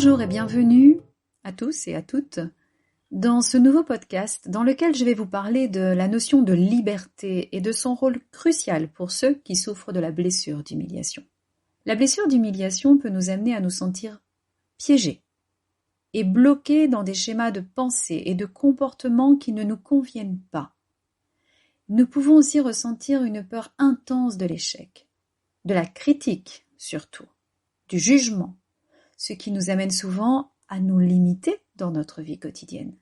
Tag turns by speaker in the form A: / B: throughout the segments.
A: Bonjour et bienvenue à tous et à toutes dans ce nouveau podcast dans lequel je vais vous parler de la notion de liberté et de son rôle crucial pour ceux qui souffrent de la blessure d'humiliation. La blessure d'humiliation peut nous amener à nous sentir piégés et bloqués dans des schémas de pensée et de comportement qui ne nous conviennent pas. Nous pouvons aussi ressentir une peur intense de l'échec, de la critique surtout, du jugement, ce qui nous amène souvent à nous limiter dans notre vie quotidienne.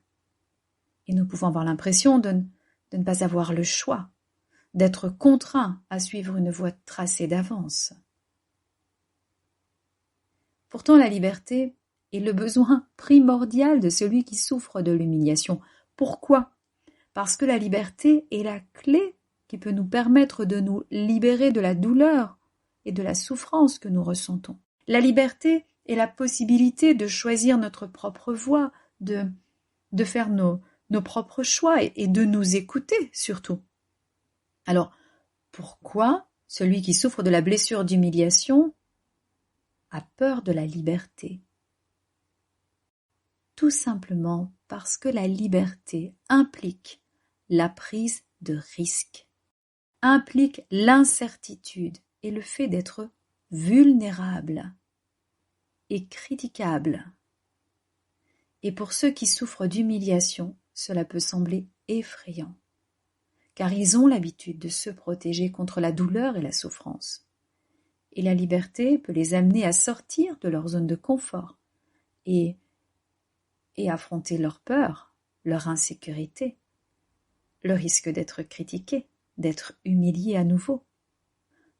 A: Et nous pouvons avoir l'impression de ne pas avoir le choix, d'être contraints à suivre une voie tracée d'avance. Pourtant, la liberté est le besoin primordial de celui qui souffre de l'humiliation. Pourquoi ? Parce que la liberté est la clé qui peut nous permettre de nous libérer de la douleur et de la souffrance que nous ressentons. La liberté est la possibilité de choisir notre propre voie, de faire nos propres choix et de nous écouter surtout. Alors, pourquoi celui qui souffre de la blessure d'humiliation a peur de la liberté ? Tout simplement parce que la liberté implique la prise de risques, implique l'incertitude et le fait d'être vulnérable et critiquable. Et pour ceux qui souffrent d'humiliation, cela peut sembler effrayant, car ils ont l'habitude de se protéger contre la douleur et la souffrance. Et la liberté peut les amener à sortir de leur zone de confort et affronter leur peur, leur insécurité, le risque d'être critiqué, d'être humilié à nouveau.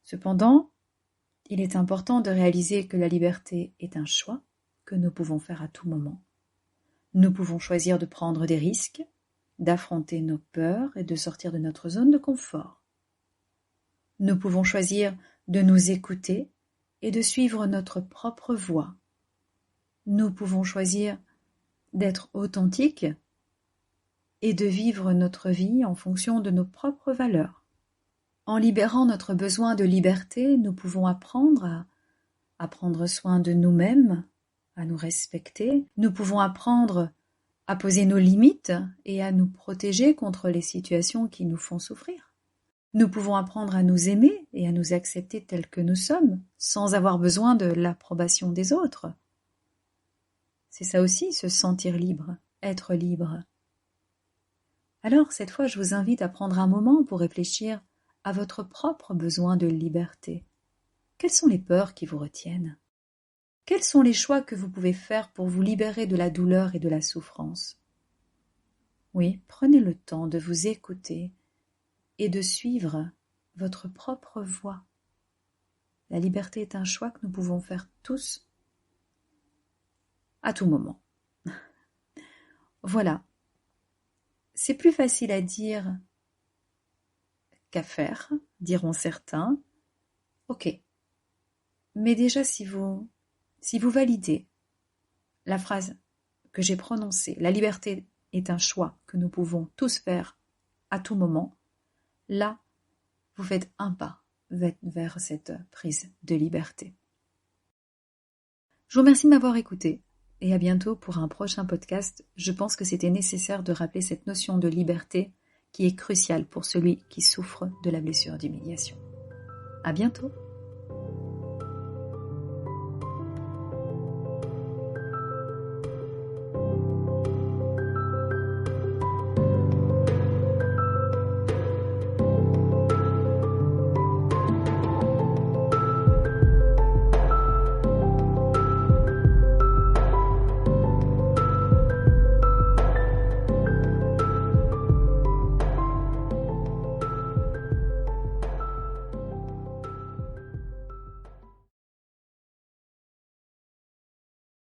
A: Cependant, il est important de réaliser que la liberté est un choix que nous pouvons faire à tout moment. Nous pouvons choisir de prendre des risques, d'affronter nos peurs et de sortir de notre zone de confort. Nous pouvons choisir de nous écouter et de suivre notre propre voie. Nous pouvons choisir d'être authentiques et de vivre notre vie en fonction de nos propres valeurs. En libérant notre besoin de liberté, nous pouvons apprendre à prendre soin de nous-mêmes, à nous respecter. Nous pouvons apprendre à poser nos limites et à nous protéger contre les situations qui nous font souffrir. Nous pouvons apprendre à nous aimer et à nous accepter tels que nous sommes, sans avoir besoin de l'approbation des autres. C'est ça aussi, se sentir libre, être libre. Alors, cette fois, je vous invite à prendre un moment pour réfléchir à votre propre besoin de liberté. Quelles sont les peurs qui vous retiennent ? Quels sont les choix que vous pouvez faire pour vous libérer de la douleur et de la souffrance ? Oui, prenez le temps de vous écouter et de suivre votre propre voie. La liberté est un choix que nous pouvons faire tous, à tout moment. Voilà. C'est plus facile à dire qu'à faire, diront certains. Ok. Mais déjà, si vous validez la phrase que j'ai prononcée, la liberté est un choix que nous pouvons tous faire à tout moment, là, vous faites un pas vers cette prise de liberté. Je vous remercie de m'avoir écouté et à bientôt pour un prochain podcast. Je pense que c'était nécessaire de rappeler cette notion de liberté qui est cruciale pour celui qui souffre de la blessure d'humiliation. À bientôt!